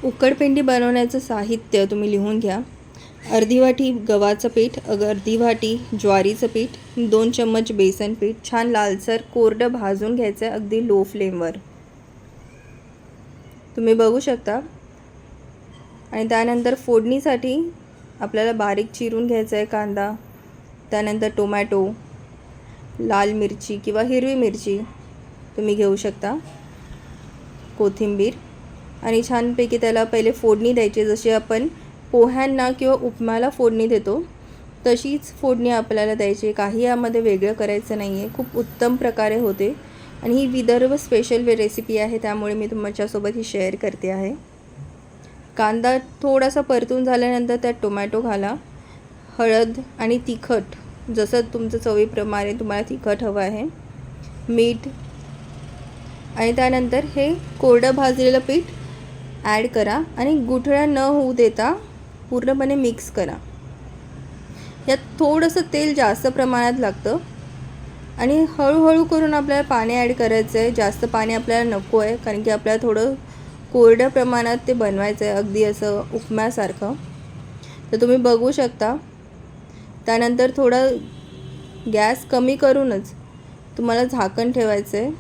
उकडपेंडी बनवण्याचं साहित्य तुम्ही लिहून घ्या. अर्धी वाटी गव्हाचं पीठ, अर्धी वाटी ज्वारीचं पीठ, 2 चम्मच बेसन पीठ. छान लालसर कोरडं भाजून घ्यायचं आहे अगदी लो फ्लेमवर, तुम्ही बघू शकता. आणि त्यानंतर फोडणीसाठी आपल्याला बारीक चिरून घ्यायचा आहे कांदा, त्यानंतर टोमॅटो, लाल मिरची किंवा हिरवी मिरची तुम्ही घेऊ शकता, कोथिंबीर. आणि छानपैकी त्याला पहिले फोडणी द्यायची. जशी आपण पोह्यांना किंवा उपमाला फोडणी देतो तशीच फोडणी आपल्याला द्यायची. काही यामध्ये वेगळं करायचं नाही आहे. खूप उत्तम प्रकारे होते आणि ही विदर्भ स्पेशल रेसिपी आहे, त्यामुळे मी तुमच्यासोबत ही शेअर करते आहे. कांदा थोडासा परतून झाल्यानंतर त्यात टोमॅटो घाला, हळद आणि तिखट जसं तुमचं चवीप्रमाणे तुम्हाला तिखट हवं आहे, मीठ. आणि त्यानंतर हे कोरडं भाजलेलं पीठ ॲड करा आणि गुठळ्या न होऊ देता पूर्णपणे मिक्स करा. यात थोडंसं तेल जास्त प्रमाणात लागतं आणि हळूहळू करून आपल्याला पाणी ॲड करायचं आहे. जास्त पाणी आपल्याला नको आहे, कारण की आपल्याला थोडं कोरड्या प्रमाणात ते बनवायचं आहे, अगदी असं उपम्यासारखं. तर तुम्ही बघू शकता. त्यानंतर थोडा गॅस कमी करूनच तुम्हाला झाकण ठेवायचं आहे.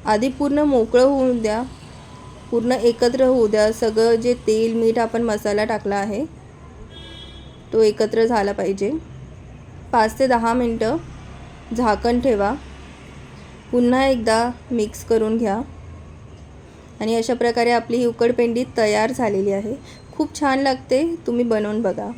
आधी पूर्ण मोकळं होऊ द्या, पूर्ण एकत्र होऊ द्या. सगळं जे तेल मीठ आपण मसाला टाकला आहे तो एकत्र झाला पाहिजे. 5 ते 10 मिनटं झाकण ठेवा. पुन्हा एकदा मिक्स करून घ्या आणि अशा प्रकारे आपली ही उकडपेंडी तयार झालेली आहे. खूप छान लागते, तुम्ही बनवून बघा.